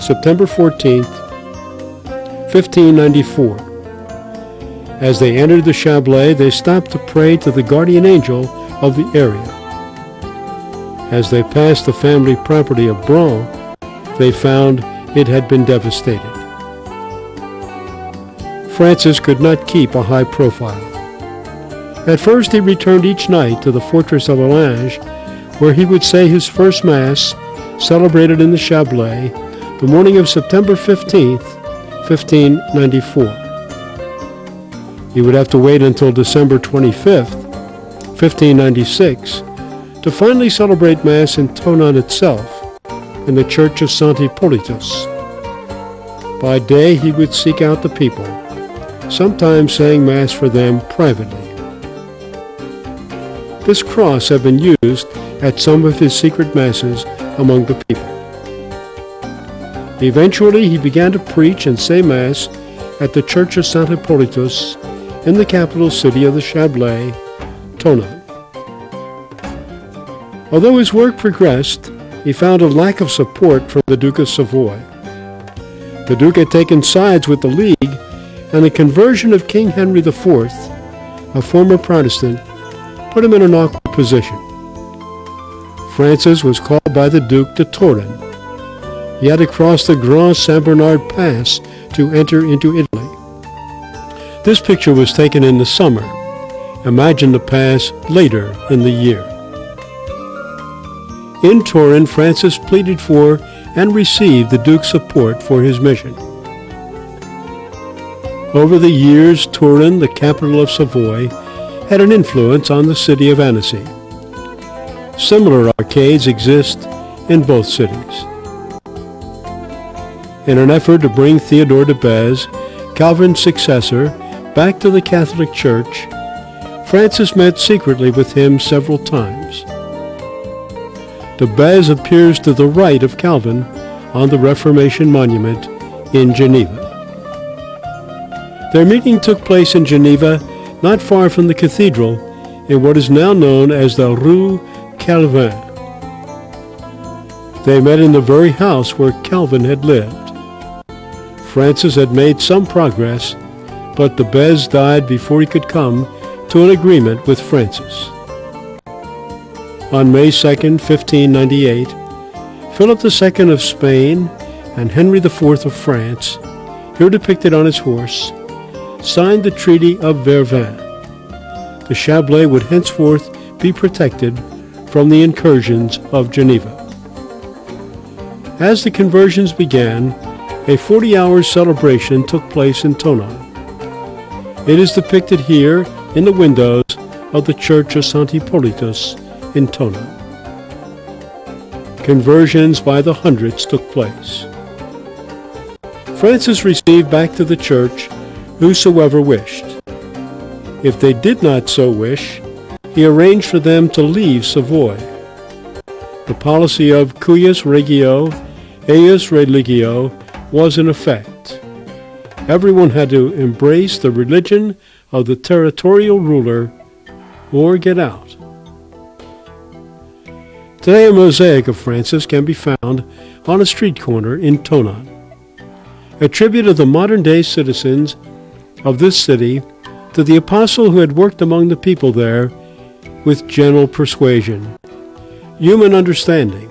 September 14th, 1594. As they entered the Chablais, they stopped to pray to the guardian angel of the area. As they passed the family property of Bron, they found it had been devastated. Francis could not keep a high profile. At first he returned each night to the fortress of Olange, where he would say his first Mass, celebrated in the Chablais, the morning of September 15th, 1594. He would have to wait until December 25th, 1596, to finally celebrate Mass in Thonon itself, in the Church of Saint Hippolytus. By day he would seek out the people, sometimes saying Mass for them privately. This cross had been used at some of his secret Masses among the people. Eventually he began to preach and say Mass at the Church of Saint Hippolytus in the capital city of the Chablais, Thonon. Although his work progressed, he found a lack of support from the Duke of Savoy. The Duke had taken sides with the League, and the conversion of King Henry IV, a former Protestant, put him in an awkward position. Francis was called by the Duke to Turin. He had to cross the Grand Saint Bernard Pass to enter into Italy. This picture was taken in the summer. Imagine the pass later in the year. In Turin, Francis pleaded for and received the Duke's support for his mission. Over the years, Turin, the capital of Savoy, had an influence on the city of Annecy. Similar arcades exist in both cities. In an effort to bring Theodore de Bèze, Calvin's successor, back to the Catholic Church, Francis met secretly with him several times. De Bèze appears to the right of Calvin on the Reformation Monument in Geneva. Their meeting took place in Geneva, not far from the cathedral, in what is now known as the Rue Calvin. They met in the very house where Calvin had lived. Francis had made some progress, but de Bèze died before he could come to an agreement with Francis. On May 2, 1598, Philip II of Spain and Henry IV of France, here depicted on his horse, signed the Treaty of Vervins. The Chablais would henceforth be protected from the incursions of Geneva. As the conversions began, a 40-hour celebration took place in Thonon. It is depicted here in the windows of the Church of Saint Hippolytus in Thonon. Conversions by the hundreds took place. Francis received back to the church whosoever wished. If they did not so wish, he arranged for them to leave Savoy. The policy of cuius regio, eius religio was in effect. Everyone had to embrace the religion of the territorial ruler or get out. Today, a mosaic of Francis can be found on a street corner in Thonon, a tribute of the modern-day citizens of this city to the apostle who had worked among the people there with gentle persuasion, human understanding,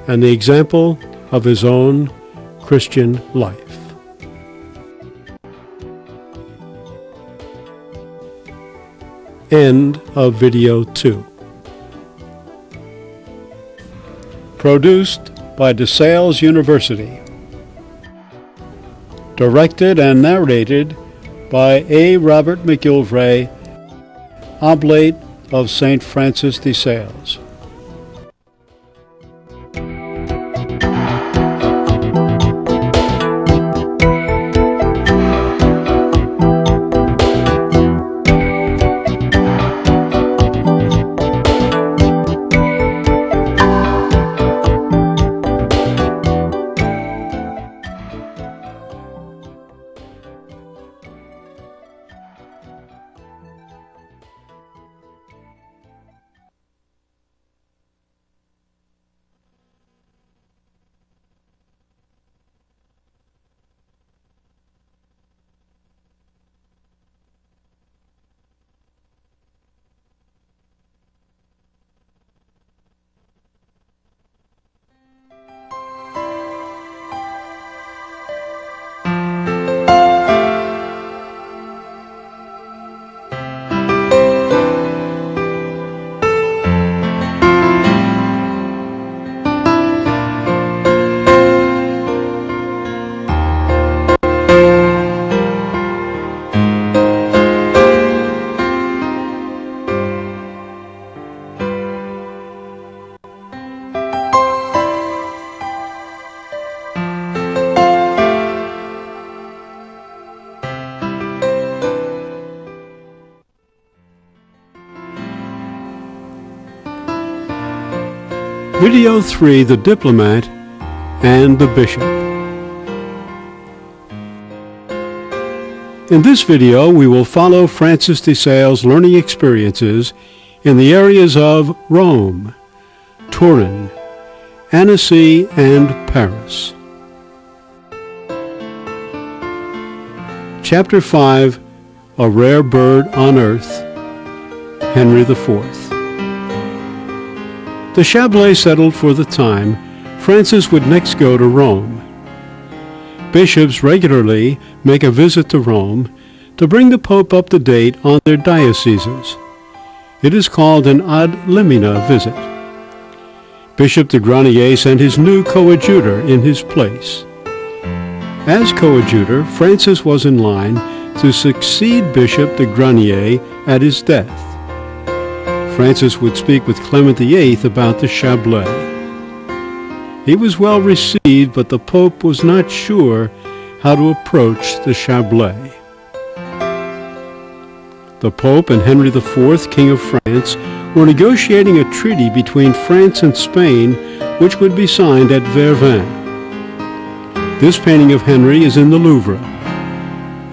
and the example of his own Christian life. End of video 2. Produced by DeSales University. Directed and narrated by A. Robert McGilvray, Oblate of St. Francis de Sales. Video 3, The Diplomat and the Bishop. In this video, we will follow Francis de Sales' learning experiences in the areas of Rome, Turin, Annecy, and Paris. Chapter 5, A Rare Bird on Earth, Henry IV. The Chablais settled for the time, Francis would next go to Rome. Bishops regularly make a visit to Rome to bring the Pope up to date on their dioceses. It is called an ad limina visit. Bishop de Granier sent his new coadjutor in his place. As coadjutor, Francis was in line to succeed Bishop de Granier at his death. Francis would speak with Clement VIII about the Chablais. He was well received, but the Pope was not sure how to approach the Chablais. The Pope and Henry IV, King of France, were negotiating a treaty between France and Spain, which would be signed at Vervins. This painting of Henry is in the Louvre.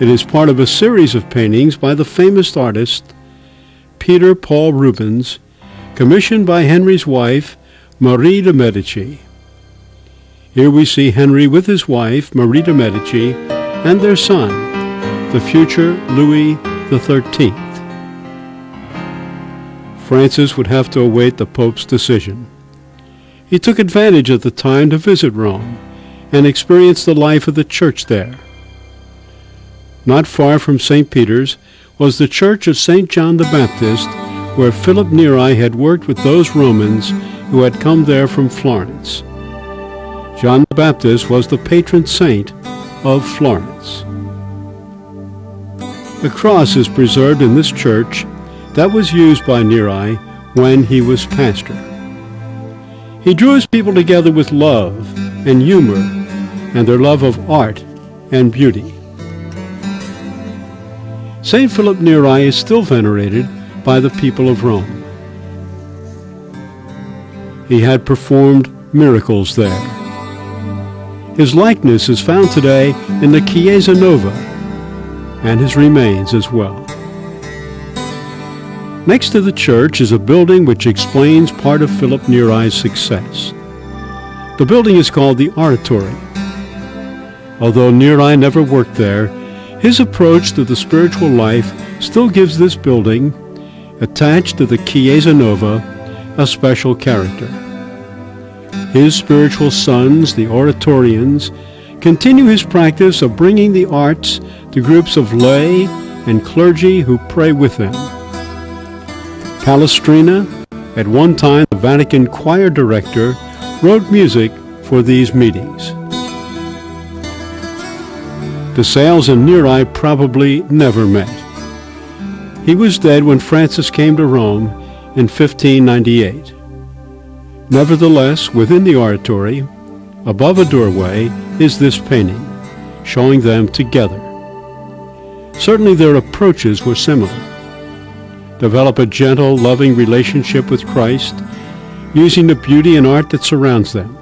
It is part of a series of paintings by the famous artist Peter Paul Rubens, commissioned by Henry's wife, Marie de Medici. Here we see Henry with his wife, Marie de Medici, and their son, the future Louis XIII. Francis would have to await the Pope's decision. He took advantage of the time to visit Rome and experience the life of the church there. Not far from St. Peter's was the church of St. John the Baptist, where Philip Neri had worked with those Romans who had come there from Florence. John the Baptist was the patron saint of Florence. The cross is preserved in this church that was used by Neri when he was pastor. He drew his people together with love and humor and their love of art and beauty. St. Philip Neri is still venerated by the people of Rome. He had performed miracles there. His likeness is found today in the Chiesa Nova, and his remains as well. Next to the church is a building which explains part of Philip Neri's success. The building is called the Oratory. Although Neri never worked there, his approach to the spiritual life still gives this building, attached to the Chiesa Nova, a special character. His spiritual sons, the Oratorians, continue his practice of bringing the arts to groups of lay and clergy who pray with them. Palestrina, at one time the Vatican choir director, wrote music for these meetings. De Sales and Neri probably never met. He was dead when Francis came to Rome in 1598. Nevertheless, within the oratory, above a doorway, is this painting, showing them together. Certainly their approaches were similar. Develop a gentle, loving relationship with Christ, using the beauty and art that surrounds them.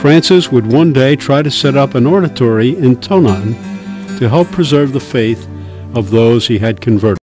Francis would one day try to set up an oratory in Thonon to help preserve the faith of those he had converted.